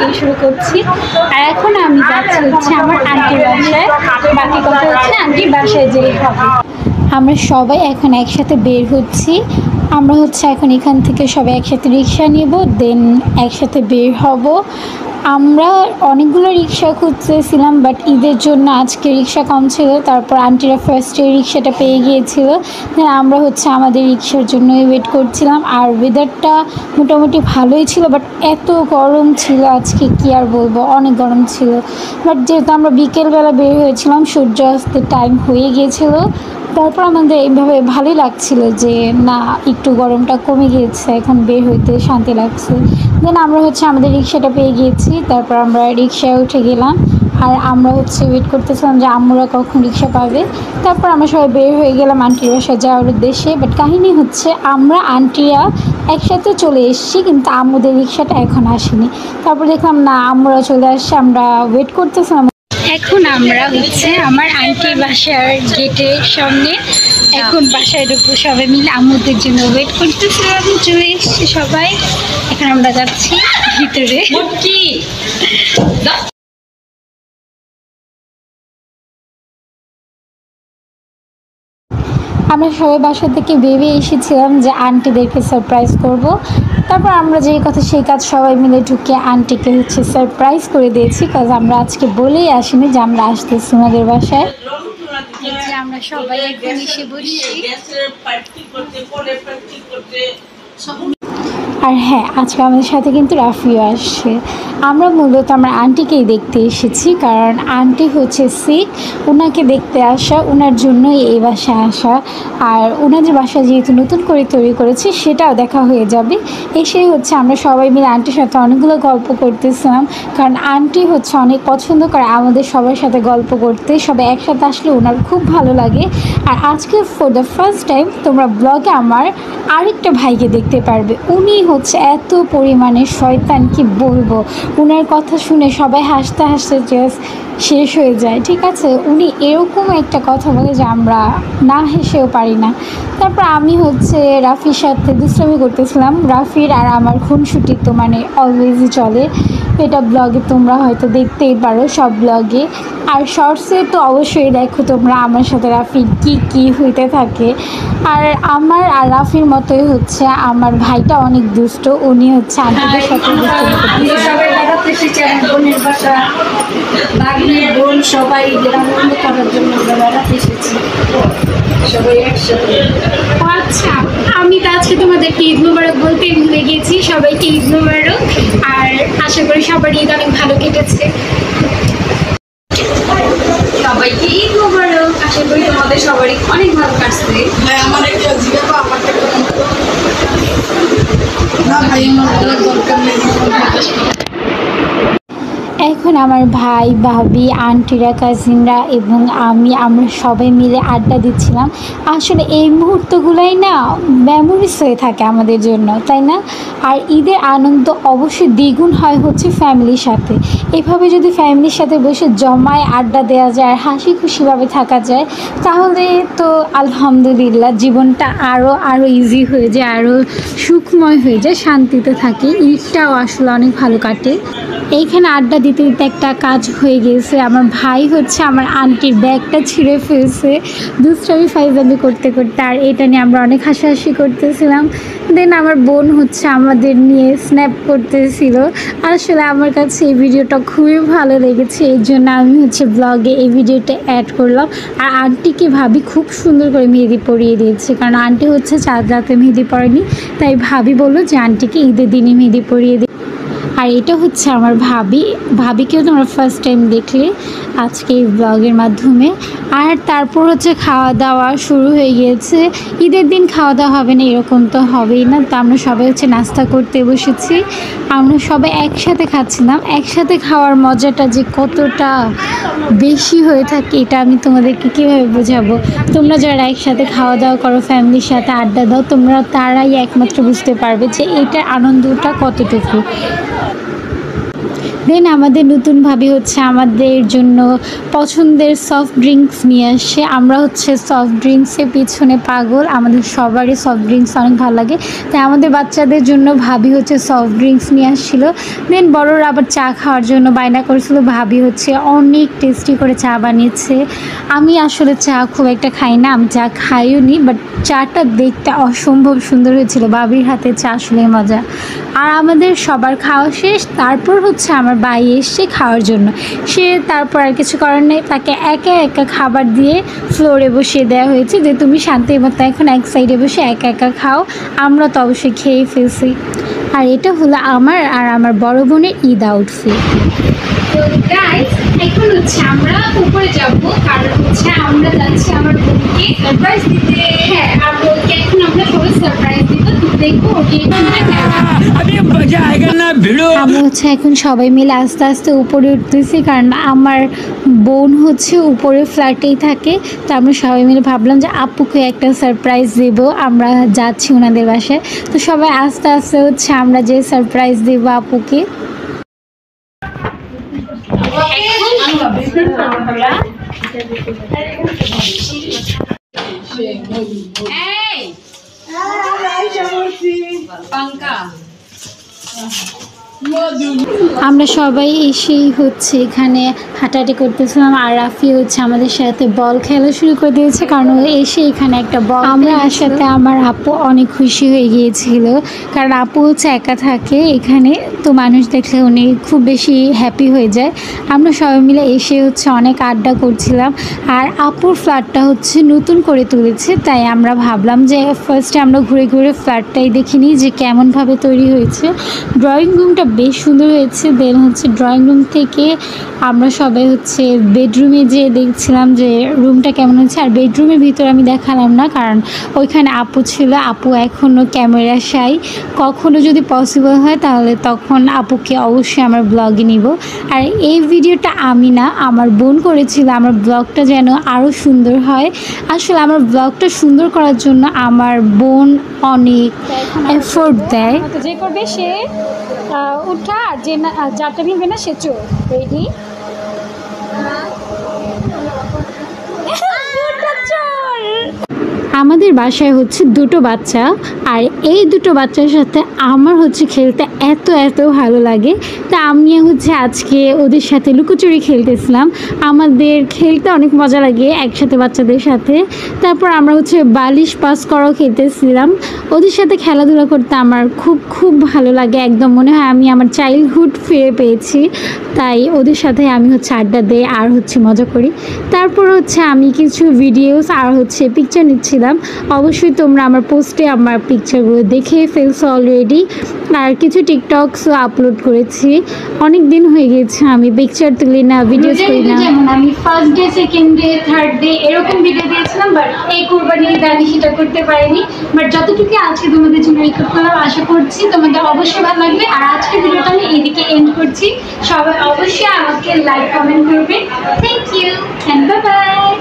থেকে শুরু করছি। আর এখন আমি যাচ্ছি হচ্ছে আমার আন্টির বাসায়। বাকি কথা হচ্ছে আন্টির বাসায় যেই হবে। আমরা সবাই এখন একসাথে বের হচ্ছি। আমরা হচ্ছে এখন এখান থেকে সবাই একসাথে রিক্সা নিব, দেন একসাথে বের হব। আমরা অনেকগুলো রিক্সা খুঁজতেছিলাম, বাট ঈদের জন্য আজকে রিক্সা কম ছিল। তারপর আন্টিরা ফার্স্টে রিক্সাটা পেয়ে গিয়েছিল। আমরা হচ্ছে আমাদের রিক্সার জন্যই ওয়েট করছিলাম। আর ওয়েদারটা মোটামুটি ভালোই ছিল, বাট এত গরম ছিল আজকে কি আর বলবো, অনেক গরম ছিল। বাট যেহেতু আমরা বিকেলবেলা বের হয়েছিলাম, সূর্যাস্তের টাইম হয়ে গিয়েছিল, তারপর আমাদের এইভাবে ভালোই লাগছিল যে না, একটু গরমটা কমে গিয়েছে, এখন বের হইতে শান্তি লাগছে। দেন আমরা হচ্ছে আমাদের রিক্সাটা পেয়ে গিয়েছি। তারপর আমরা রিক্সায় উঠে গেলাম। আর আমরা হচ্ছে ওয়েট করতেছিলাম যে আম্মুরা কখন রিক্সা পাবে। তারপর আমরা সবাই বের হয়ে গেলাম আন্টির বাসায় যাওয়ার উদ্দেশ্যে। বাট কাহিনী হচ্ছে আমরা আন্টিরা একসাথে চলে এসেছি, কিন্তু আম্মুদের রিক্সাটা এখন আসেনি। তারপর দেখলাম না, আম্মুরা চলে আসছে, আমরা ওয়েট করতেছিলাম। এখন আমরা হচ্ছে আমার আন্টির বাসার গেটের সামনে, এখন বাসায় ঢুকবো। সবাই মিলে আম্মুদের জন্য ওয়েট করতেছিলাম, চলে এসছে সবাই। এখন আমরা যাচ্ছি ভিতরে। আমরা সবাই বাসা থেকে ভেবে এসেছিলাম যে আন্টিদেরকে সারপ্রাইজ করব। তারপর আমরা যেই কথা সেই কাজ, সবাই মিলে ঢুকে আন্টিকে হচ্ছে সারপ্রাইজ করে দিয়েছি। কাজ আমরা আজকে বলেই আসিনি যে আমরা আসতেছি ওনাদের বাসায়। আমরা সবাই এখন এসে বসছি। আর হ্যাঁ, আজকে আমাদের সাথে কিন্তু রাফিও আসছে। আমরা মূলত আমার আন্টিকেই দেখতে এসেছি, কারণ আন্টি হচ্ছে সিক, ওনাকে দেখতে আসা, ওনার জন্যই এই বাসায় আসা। আর ওনাদের বাসা যেহেতু নতুন করে তৈরি করেছে, সেটাও দেখা হয়ে যাবে। এসেই হচ্ছে আমরা সবাই মিলে আন্টির সাথে অনেকগুলো গল্প করতেছিলাম, কারণ আন্টি হচ্ছে অনেক পছন্দ করে আমাদের সবার সাথে গল্প করতে। সবাই একসাথে আসলে ওনার খুব ভালো লাগে। আর আজকে ফর দ্য ফার্স্ট টাইম তোমরা ব্লগে আমার আরেকটা ভাইকে দেখতে পারবে। উনি হচ্ছে এত পরিমাণে শয়তান, কি বলবো, উনার কথা শুনে সবাই হাসতে হাসতে জাস্ট শেষ হয়ে যায়। ঠিক আছে, উনি এরকম একটা কথা বলে যে আমরা না হেসেও পারি না। তারপর আমি হচ্ছে রাফির সাথে দুষ্টামি করতেছিলাম। রাফির আর আমার খুনসুটি তো মানে অলওয়েজই চলে, এটা ব্লগে তোমরা হয়তো দেখতেই পারো, সব ব্লগে। আর শর্টসে তো অবশ্যই দেখো তোমরা আমার সাথে রাফির কি হইতে থাকে। আর আমার আর রাফির মতোই হচ্ছে আমার ভাইটা অনেক দুষ্ট, উনি হচ্ছে আন্টিদের সাথে সবাই আনন্দ করার জন্য বেড়াতে এসেছি, সবাই একসাথে। আচ্ছা, আমি তো আজকে তোমাদেরকে ঈদ মোবারক বলতে ভুলে গিয়েছি। সবাইকে ঈদ মোবারক। আর আশা করি সবার ঈদ অনেক ভালো কেটেছে। সবাইকে ঈদ মোবারক। আশা করি তোমাদের সবারই অনেক ভালো কাটছে। আমার একটা জিজ্ঞাসা, আমার না ভাই, আমার দরকার নেই। এখন আমার ভাই, ভাবি, আন্টিরা, কাজিনরা এবং আমরা সবাই মিলে আড্ডা দিচ্ছিলাম। আসলে এই মুহূর্তগুলোই না মেমোরিজ হয়ে থাকে আমাদের জন্য, তাই না? আর ঈদের আনন্দ অবশ্যই দ্বিগুণ হয় হচ্ছে ফ্যামিলির সাথে। এভাবে যদি ফ্যামিলির সাথে বসে জমায় আড্ডা দেওয়া যায় আর হাসি খুশিভাবে থাকা যায়, তাহলে তো আলহামদুলিল্লাহ জীবনটা আরও ইজি হয়ে যায়, আরও সুখময় হয়ে যায়, শান্তিতে থাকে। ঈদটাও আসলে অনেক ভালো কাটে। এইখানে আড্ডা দিতে দিতে একটা কাজ হয়ে গেছে। আমার ভাই হচ্ছে আমার আন্টির ব্যাগটা ছিঁড়ে ফেলছে দুষ্টামি ফাইজলামি করতে করতে, আর এটা নিয়ে আমরা অনেক হাসাহাসি করতেছিলাম। দেন আমার বোন হচ্ছে আমাদের নিয়ে স্ন্যাপ করতেছিল। আসলে আমার কাছে এই ভিডিওটা খুবই ভালো লেগেছে, এই জন্য আমি হচ্ছে ব্লগে এই ভিডিওটা অ্যাড করলাম। আর আন্টিকে ভাবি খুব সুন্দর করে মেহেদি পরিয়ে দিয়েছে, কারণ আন্টি হচ্ছে চাঁদ রাতে মেহেদি পরেনি, তাই ভাবি বললো যে আন্টিকে ঈদের দিনই মেহেদি পরিয়ে দিই। আর এটা হচ্ছে আমার ভাবিকেও তোমরা ফার্স্ট টাইম দেখলে আজকে এই ব্লগের মাধ্যমে। আর তারপর হচ্ছে খাওয়া দাওয়া শুরু হয়ে গিয়েছে। ঈদের দিন খাওয়া দাওয়া হবে না এরকম তো হবেই না, তো আমরা সবাই হচ্ছে নাস্তা করতে বসেছি। আমরা সবাই একসাথে খাচ্ছিলাম। একসাথে খাওয়ার মজাটা যে কতটা বেশি হয়ে থাকে এটা আমি তোমাদেরকে কীভাবে বোঝাবো। তোমরা যারা একসাথে খাওয়া দাওয়া করো, ফ্যামিলির সাথে আড্ডা দাও, তোমরা তারাই একমাত্র বুঝতে পারবে যে এটার আনন্দটা কতটুকু। দেন আমাদের নতুন ভাবি হচ্ছে আমাদের জন্য পছন্দের সফট ড্রিঙ্কস নিয়ে আসে। আমরা হচ্ছে সফট ড্রিঙ্কসের পিছনে পাগল, আমাদের সবারই সফট ড্রিঙ্কস অনেক ভালো লাগে, তাই আমাদের বাচ্চাদের জন্য ভাবি হচ্ছে সফট ড্রিঙ্কস নিয়ে আসছিল। দেন বড়রা আবার চা খাওয়ার জন্য বায়না করেছিল, ভাবি হচ্ছে অনেক টেস্টি করে চা বানিয়েছে। আমি আসলে চা খুব একটা খাই না, আমি চা খাইও নি, বাট চাটা দেখতে অসম্ভব সুন্দর হয়েছিল, ভাবির হাতে চা আসলে মজা। আর আমাদের সবার খাওয়া শেষ, তারপর হচ্ছে আমার ভাই এসে খাওয়ার জন্য, সে তারপর আর কিছু করার নেই, তাকে একা একা খাবার দিয়ে ফ্লোরে বসিয়ে দেওয়া হয়েছে যে তুমি শান্তি মতো এখন এক সাইডে বসে একা একা খাও। আমরা তো অবশ্যই খেয়ে ফেলছি। আর এটা হলো আমার আর আমার বড় বোনের ঈদ আউটফিট। তো গাইস এখন হচ্ছে আমরা উপরে যাব, কারণ হচ্ছে আমরা যাচ্ছি আমার বোনকে সারপ্রাইজ দিতে। হ্যাঁ, আর ওকে এখন আমরা সবাই সারপ্রাইজ দিব, তো দেখবো ওকে আমরা হচ্ছে এখন সবাই মিলে আস্তে আস্তে উপরে উঠতেছি, কারণ আমার বোন হচ্ছে উপরে ফ্ল্যাটেই থাকে। তো আমরা সবাই মিলে ভাবলাম যে আপুকে একটা সারপ্রাইজ দেবো, আমরা যাচ্ছি ওনাদের বাসায়। তো সবাই আস্তে আস্তে হচ্ছে আমরা যে সারপ্রাইজ দেবো আপুকে। আমরা সবাই এসেই হচ্ছে এখানে হাঁটাহাঁটি করতেছিলাম, আর রাফি হচ্ছে আমাদের সাথে বল খেলা শুরু করে দিয়েছে, কারণ ও এসে এখানে একটা বল আমরা আসাতে আমার আপু অনেক খুশি হয়ে গিয়েছিল, কারণ আপু হচ্ছে একা থাকে এখানে, তো মানুষ দেখলে উনি খুব বেশি হ্যাপি হয়ে যায়। আমরা সবাই মিলে এসে হচ্ছে অনেক আড্ডা করছিলাম, আর আপুর ফ্ল্যাটটা হচ্ছে নতুন করে তুলেছে, তাই আমরা ভাবলাম যে ফার্স্টে আমরা ঘুরে ঘুরে ফ্ল্যাটটাই দেখিনি যে কেমনভাবে তৈরি হয়েছে। ড্রয়িং রুমটা বেশ সুন্দর হয়েছে। দেন হচ্ছে ড্রয়িং রুম থেকে আমরা সবাই হচ্ছে বেডরুমে যেয়ে দেখছিলাম যে রুমটা কেমন হচ্ছে। আর বেডরুমের ভিতরে আমি দেখালাম না, কারণ ওইখানে আপু ছিল, আপু এখনও ক্যামেরা শাই, কখনও যদি পসিবল হয় তাহলে তখন আপুকে অবশ্যই আমার ব্লগে নিব। আর এই ভিডিওটা আমি না, আমার বোন করেছিল, আমার ব্লগটা যেন আরও সুন্দর হয়। আসলে আমার ব্লগটা সুন্দর করার জন্য আমার বোন অনেক এফোর্ট দেয়। যে করবে সে উঠা, আর যে না যারটা মিলবে না সে চোর। রেডি? আমাদের বাসায় হচ্ছে দুটো বাচ্চা, আর এই দুটো বাচ্চার সাথে আমার হচ্ছে খেলতে এত এত ভালো লাগে। তা আমি হচ্ছে আজকে ওদের সাথে লুকোচুরি খেলতেছিলাম, আমাদের খেলতে অনেক মজা লাগে একসাথে বাচ্চাদের সাথে। তারপর আমরা হচ্ছে বালিশ পাস করাও খেলতেছিলাম। ওদের সাথে খেলাধুলা করতে আমার খুব খুব ভালো লাগে, একদম মনে হয় আমি আমার চাইল্ডহুড ফিরে পেয়েছি। তাই ওদের সাথে আমি হচ্ছে আড্ডা দেই আর হচ্ছে মজা করি। তারপর হচ্ছে আমি কিছু ভিডিওস আর হচ্ছে পিকচার নিচ্ছিলাম। অবশ্যই তোমরা আমার পোস্টে আমার পিকচারগুলো দেখে ফেলছো অলরেডি, আর কিছু টিকটকসও আপলোড করেছি। অনেক দিন হয়ে গেছে আমি পিকচার তুলি না, ভিডিওস করি না। যেমন আমি first day, second day, third day এরকম ভিডিও দিয়েছিলাম, বাট এই কোরবানির ঈদে আমি সেটা করতে পারিনি। বাট যতটুকু আছে তোমাদের জন্য রেকর্ড করলাম, আশা করছি তোমাদের অবশ্যই ভালো লাগবে। আর আজকের ভিডিওটা আমি এইদিকে এন্ড করছি। সবাই অবশ্যই আমাকে লাইক কমেন্ট করবে। Thank you and bye by.